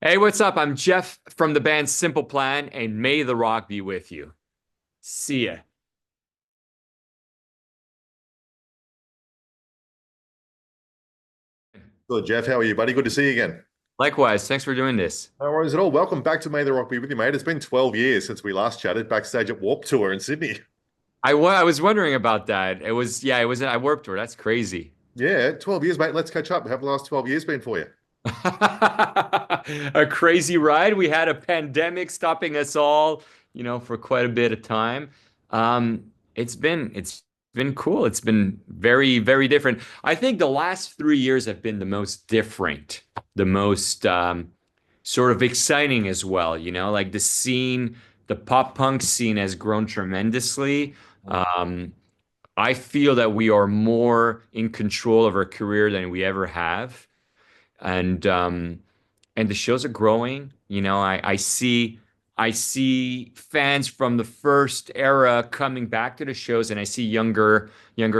Hey, what's up? I'm Jeff from the band Simple Plan, and may the rock be with you. See ya. Good, Jeff. How are you, buddy? Good to see you again. Likewise, thanks for doing this. No worries at all. Welcome back to May the Rock Be With You, mate. It's been 12 years since we last chatted backstage at Warp Tour in Sydney. I was wondering about that. It was I Warped Tour. That's crazy. Yeah, 12 years, mate. Let's catch up. How have the last 12 years been for you? A crazy ride. We had a pandemic stopping us all, for quite a bit of time. It's been cool. It's been very, very different. I think the last 3 years have been the most different, the most sort of exciting as well. Like the pop punk scene has grown tremendously. Um, I feel that we are more in control of our career than we ever have. And the shows are growing. I see fans from the first era coming back to the shows, and I see younger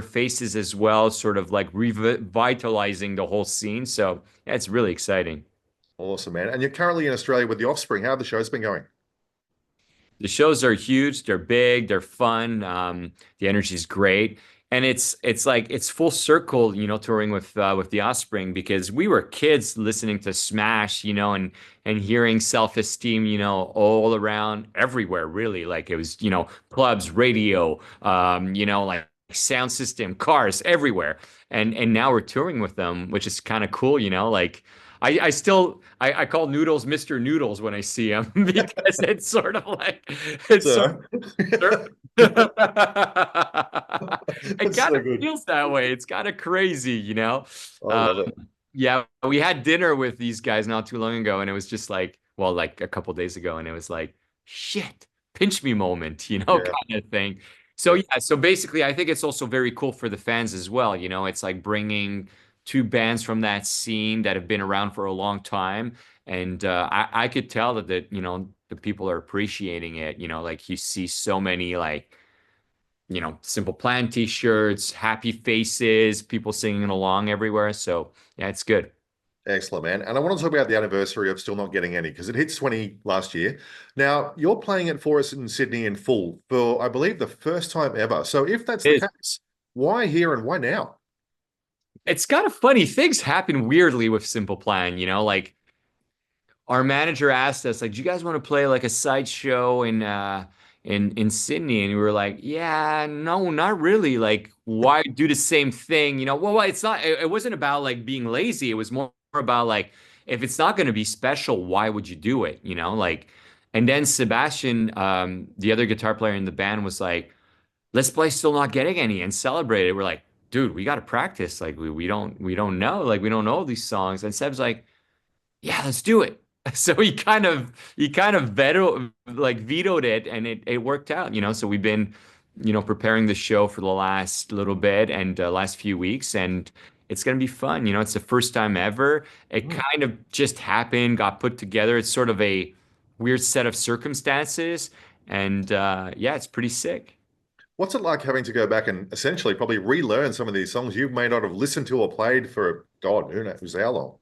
faces as well, sort of like revitalizing the whole scene. So yeah, it's really exciting. Awesome, man. And you're currently in Australia with the Offspring. How have the shows been going? The shows are huge, they're big, they're fun. The energy is great. And it's like it's full circle, touring with the Offspring because we were kids listening to Smash, and hearing Self-Esteem, all around everywhere, really. Like it was, clubs, radio, like sound system, cars, everywhere. And now we're touring with them, which is kind of cool, like I call Noodles Mr. Noodles when I see him because it's sort of like it's sort Sir, of it that's kind so of good. feels that way. It's kind of crazy. I Um, love it. yeah, we had dinner with these guys not too long ago, and it was just like, well, like a couple days ago, and it was like, shit, pinch me moment, Yeah, kind of thing. So yeah. yeah, so basically, I think it's also very cool for the fans as well. It's like bringing two bands from that scene that have been around for a long time, and I could tell that the people are appreciating it. Like you see so many like Simple Plan t-shirts, happy faces, people singing along everywhere. So yeah, it's good. Excellent, man. And I want to talk about the anniversary of Still Not Getting Any because it hits 20 last year. Now, you're playing it for us in Sydney in full for, I believe, the first time ever. So if that's the It is. case, why here and why now? It's kind of funny. Things happen weirdly with Simple Plan, like our manager asked us, like, do you guys want to play like a sideshow in Sydney? And we were like, yeah, no, not really. Like, why do the same thing? Well, it's not, it wasn't about like being lazy. It was more about like, if it's not going to be special, why would you do it? Like, and then Sebastian, the other guitar player in the band, was like, let's play Still Not Getting Any and celebrate it. We're like, dude, we got to practice. Like, we don't know. Like, we don't know these songs. And Seb's like, yeah, let's do it. So he kind of vetoed it, and it worked out. So we've been, preparing the show for the last little bit and last few weeks, and it's gonna be fun. It's the first time ever. It Hmm. kind of just happened, got put together. It's sort of a weird set of circumstances, and yeah, it's pretty sick. What's it like having to go back and essentially probably relearn some of these songs you may not have listened to or played for God, who knows how long?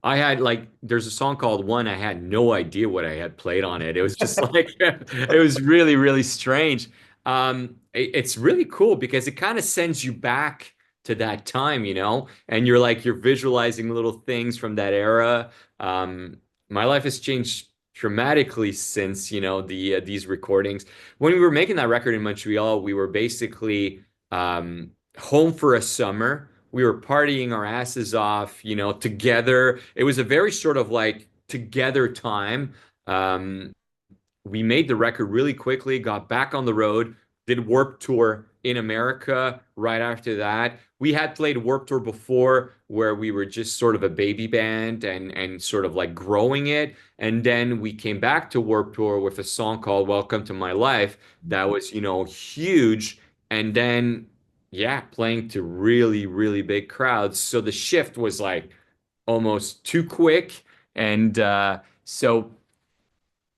I had like there's a song called One. I had no idea what I had played on it. It was just like it was really, really strange. It's really cool because it kind of sends you back to that time, and you're visualizing little things from that era. My life has changed dramatically since, these recordings. When we were making that record in Montreal, we were basically home for a summer. We were partying our asses off, together. It was a very sort of like together time. Um, we made the record really quickly, got back on the road, did Warp Tour in America right after that. We had played Warp Tour before where we were just sort of a baby band and sort of like growing it. And then we came back to Warp Tour with a song called Welcome to My Life that was, huge. And then, yeah, playing to really, really big crowds. So the shift was like almost too quick. And so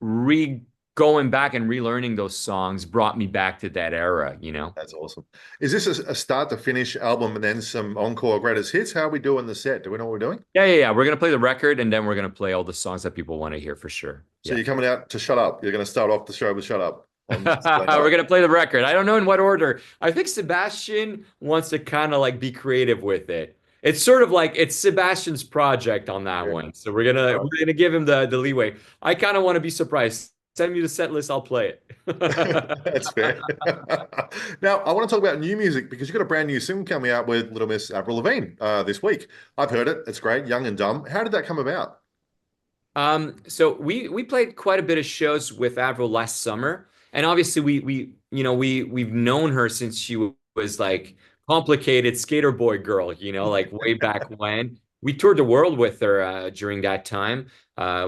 re going back and relearning those songs brought me back to that era, you know? That's awesome. Is this a start to finish album and then some encore greatest hits? How are we doing the set? Do we know what we're doing? Yeah, yeah, yeah. We're gonna play the record and then we're gonna play all the songs that people want to hear for sure. So Yeah. you're coming out to Shut Up. You're going to start off the show with Shut Up on Saturday We're night. gonna play the record. I don't know in what order. I think Sebastian wants to kind of like be creative with it. It's sort of like it's Sebastian's project on that Yeah. one. So we're gonna All right. we're gonna give him the leeway. I kind of want to be surprised. Send me the set list, I'll play it. That's fair. Now, I want to talk about new music because you've got a brand new single coming out with Little Miss Avril Lavigne this week. I've heard it. It's great, Young and Dumb. How did that come about? So we played quite a bit of shows with Avril last summer, and obviously we've known her since she was like complicated skater boy girl, like way back when. We toured the world with her during that time.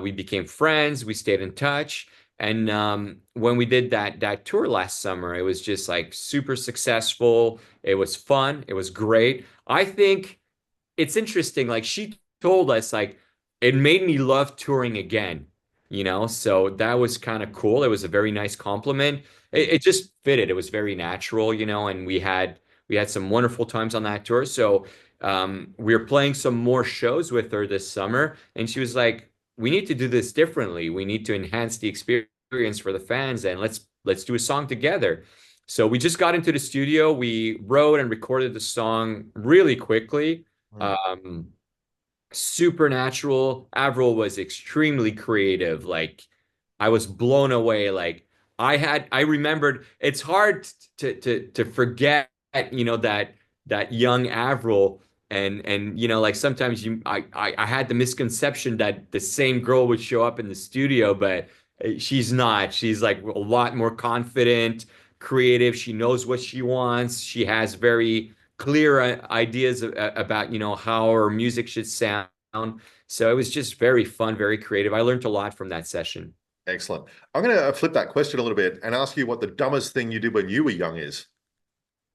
We became friends. We stayed in touch, and when we did that tour last summer, it was just like super successful. It was fun. It was great. I think it's interesting. Like she told us, like it made me love touring again, So that was kind of cool. It was a very nice compliment. It just fitted. It was very natural, and we had some wonderful times on that tour. So we were playing some more shows with her this summer, and she was like, "We need to do this differently. We need to enhance the experience for the fans, and let's do a song together." So we just got into the studio. We wrote and recorded the song really quickly. Hmm. Um, Supernatural. Avril was extremely creative. Like I was blown away. Like I remembered it's hard to forget, that young Avril and like sometimes I had the misconception that the same girl would show up in the studio, but she's not. She's like a lot more confident, creative. She knows what she wants. She has very clear ideas about how our music should sound. So it was just very fun, very creative. I learned a lot from that session. Excellent. I'm going to flip that question a little bit and ask you what the dumbest thing you did when you were young is.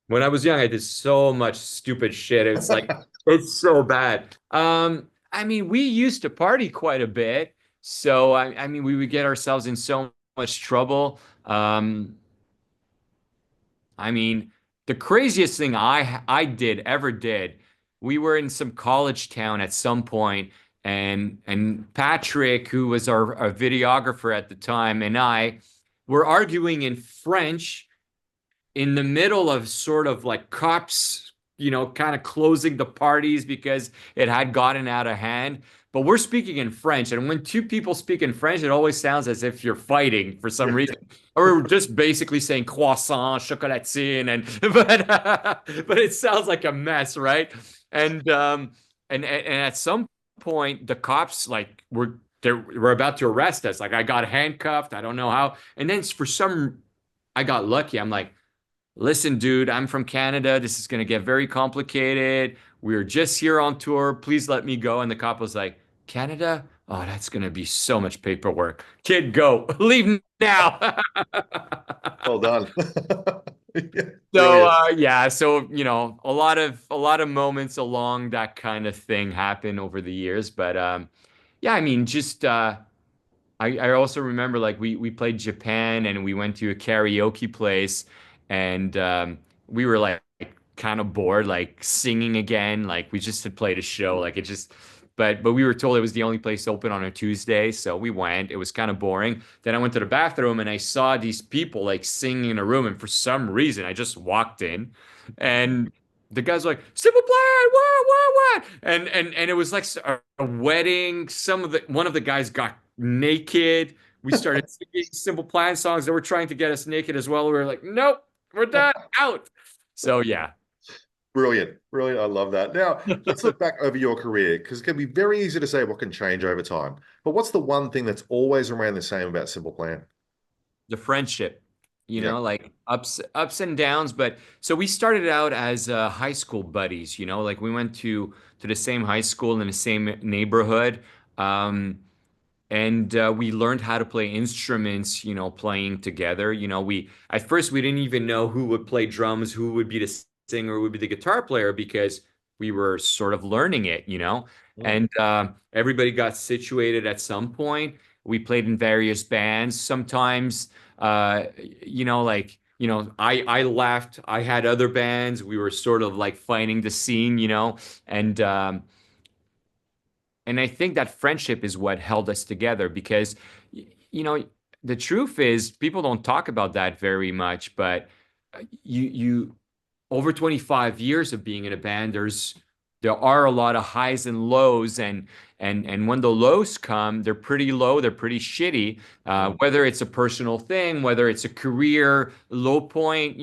When I was young, I did so much stupid shit. It's like it's so bad. I mean, we used to party quite a bit, so I mean, we would get ourselves in so much trouble. I mean, the craziest thing I did ever did, we were in some college town at some point, and Patrick, who was our videographer at the time, and I were arguing in French in the middle of sort of like cops, kind of closing the parties because it had gotten out of hand. But we're speaking in French, and when two people speak in French, it always sounds as if you're fighting for some reason, or just basically saying croissant, chocolatine, and but it sounds like a mess, right? And and at some point, the cops like were about to arrest us. Like I got handcuffed. I don't know how, and then for some, I got lucky. I'm like, listen, dude, I'm from Canada. This is going to get very complicated. We're just here on tour. Please let me go. And the cop was like, Canada? Oh, that's going to be so much paperwork. Kid, go. Leave now. Well done. Yeah, So brilliant. yeah, so a lot of moments along that kind of thing happen over the years, but yeah, I mean, just I also remember like we played Japan and we went to a karaoke place and we were like kind of bored, like singing again. Like we just had played a show, like it just but we were told it was the only place open on a Tuesday, so we went. It was kind of boring. Then I went to the bathroom and I saw these people like singing in a room, and for some reason I just walked in and the guy's like, Simple Plan, what? And it was like a wedding. One of the guys got naked. We started singing Simple Plan songs that were trying to get us naked as well. We were like, nope, we're done, out. So yeah. Brilliant. Brilliant. I love that. Now, let's look back over your career because it can be very easy to say what can change over time. But what's the one thing that's always remained the same about Simple Plan? The friendship, Yeah. like ups and downs. But so we started out as high school buddies, like we went to the same high school in the same neighborhood. And we learned how to play instruments, playing together. We at first we didn't even know who would play drums, who would be the singer, who would be the guitar player because we were sort of learning it. Mm. And everybody got situated at some point. We played in various bands. Sometimes, I left. I had other bands. We were sort of like fighting the scene, and um, and I think that friendship is what held us together because, you know, the truth is people don't talk about that very much, but you over 25 years of being in a band, there are a lot of highs and lows, and when the lows come, they're pretty low, they're pretty shitty. Mm. Whether it's a personal thing, whether it's a career low point,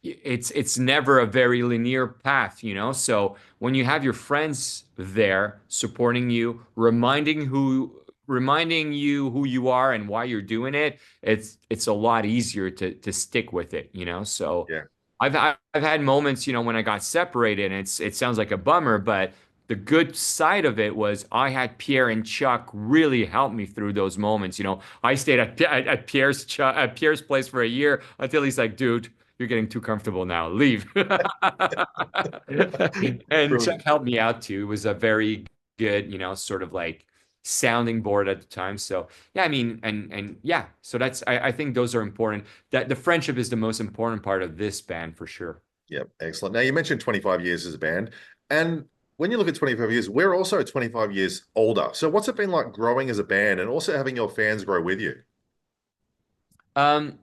it's never a very linear path, So when you have your friends there supporting you, reminding you who you are and why you're doing it, it's a lot easier to stick with it, So Yeah. I've had moments, when I got separated, and it sounds like a bummer, but the good side of it was I had Pierre and Chuck really help me through those moments. I stayed at Pierre's place for a year until he's like, dude, you're getting too comfortable now. Leave. And Brilliant. Chuck helped me out too. It was a very good, sort of like sounding board at the time. So yeah, I mean, and yeah, so I think those are important. That the friendship is the most important part of this band for sure. Yep, excellent. Now you mentioned 25 years as a band, and when you look at 25 years, we're also 25 years older. So what's it been like growing as a band and also having your fans grow with you? Um,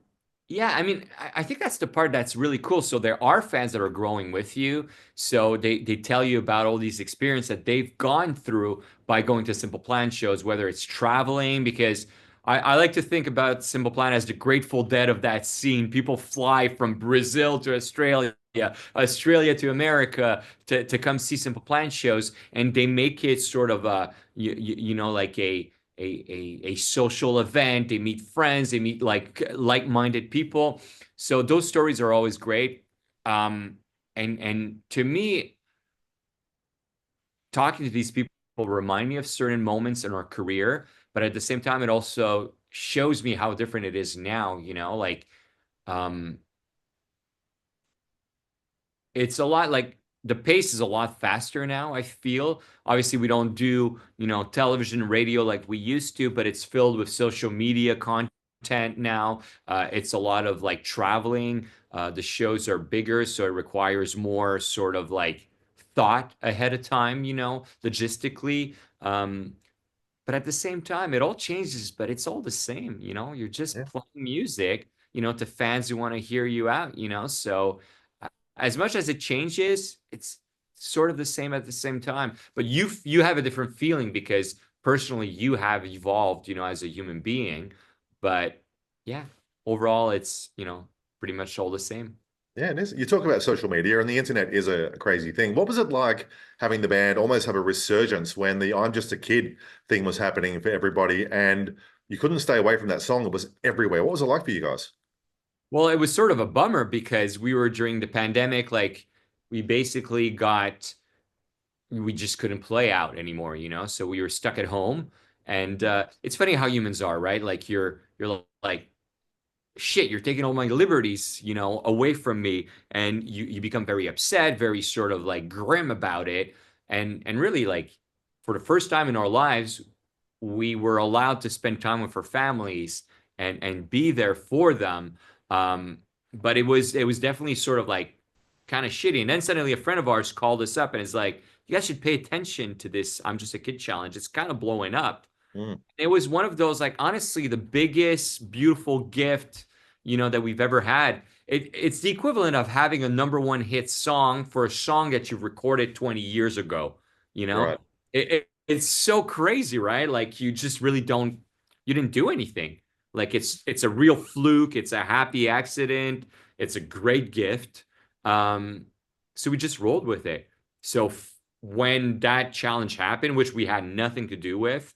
yeah, I mean, I think that's the part that's really cool. So there are fans that are growing with you. So they tell you about all these experiences that they've gone through by going to Simple Plan shows, whether it's traveling, because I like to think about Simple Plan as the Grateful Dead of that scene. People fly from Brazil to Australia, Australia to America to come see Simple Plan shows, and they make it sort of like a social event. They meet friends, they meet like-minded people. So those stories are always great. And to me, talking to these people remind me of certain moments in our career, but at the same time, it also shows me how different it is now, um, it's a lot like the pace is a lot faster now, I feel. Obviously, we don't do, television, radio like we used to, but it's filled with social media content now. It's a lot of like traveling. The shows are bigger, so it requires more sort of like thought ahead of time, logistically. But at the same time, it all changes, but it's all the same, You're just Yeah. playing music, to fans who want to hear you out, So as much as it changes, it's sort of the same at the same time. But you have a different feeling because personally you have evolved, as a human being. But yeah, overall it's, pretty much all the same. Yeah, it is. You talk about social media, and the internet is a crazy thing. What was it like having the band almost have a resurgence when the I'm Just a Kid thing was happening for everybody, and you couldn't stay away from that song? It was everywhere. What was it like for you guys? Well, it was sort of a bummer because we were during the pandemic, like we basically we just couldn't play out anymore, So we were stuck at home. And it's funny how humans are, right? Like you're like, shit, you're taking all my liberties, away from me. And you become very upset, very sort of like grim about it. And really like for the first time in our lives, we were allowed to spend time with our families and be there for them. Um, but it was definitely sort of like kind of shitty. And then suddenly a friend of ours called us up and is like, you guys should pay attention to this I'm Just a Kid challenge. It's kind of blowing up. Mm, It was one of those, like, honestly, the biggest beautiful gift, that we've ever had. It's the equivalent of having a number one hit song for a song that you recorded 20 years ago, you know? right. It's so crazy, right? Like you just really you didn't do anything. Like it's a real fluke, it's a happy accident, it's a great gift. Um, so we just rolled with it. So when that challenge happened, which we had nothing to do with,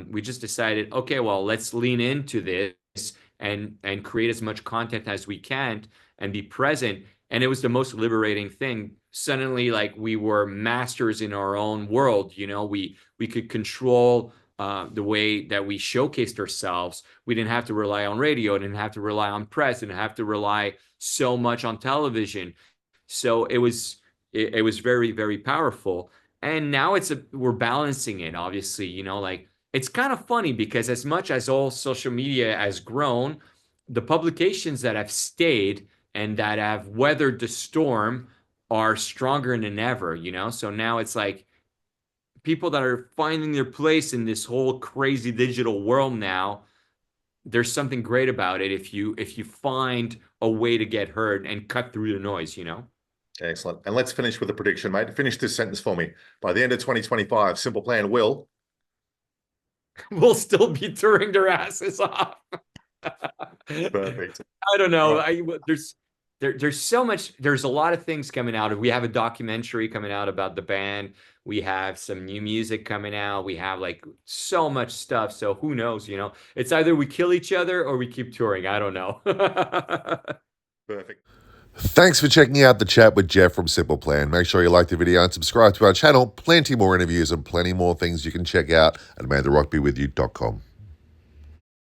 we just decided, okay, well, let's lean into this and create as much content as we can and be present. And it was the most liberating thing. Suddenly, like we were masters in our own world. We could control the way that we showcased ourselves. We didn't have to rely on radio, didn't have to rely on press, didn't have to rely so much on television. So it was very, very powerful. And now we're balancing it, obviously, like it's kind of funny because as much as all social media has grown, the publications that have stayed and that have weathered the storm are stronger than ever, you know? So now it's like people that are finding their place in this whole crazy digital world now, there's something great about it if you find a way to get heard and cut through the noise, you know? Excellent. And let's finish with a prediction, mate. Finish this sentence for me. By the end of 2025, Simple Plan will. We'll still be touring their asses off. Perfect. I don't know. Right. There's so much. There's a lot of things coming out. We have a documentary coming out about the band. We have some new music coming out. We have like so much stuff. So who knows? You know, it's either we kill each other or we keep touring. I don't know. Perfect. Thanks for checking out the chat with Jeff from Simple Plan. Make sure you like the video and subscribe to our channel. Plenty more interviews and plenty more things you can check out at maytherockbewithyou.com.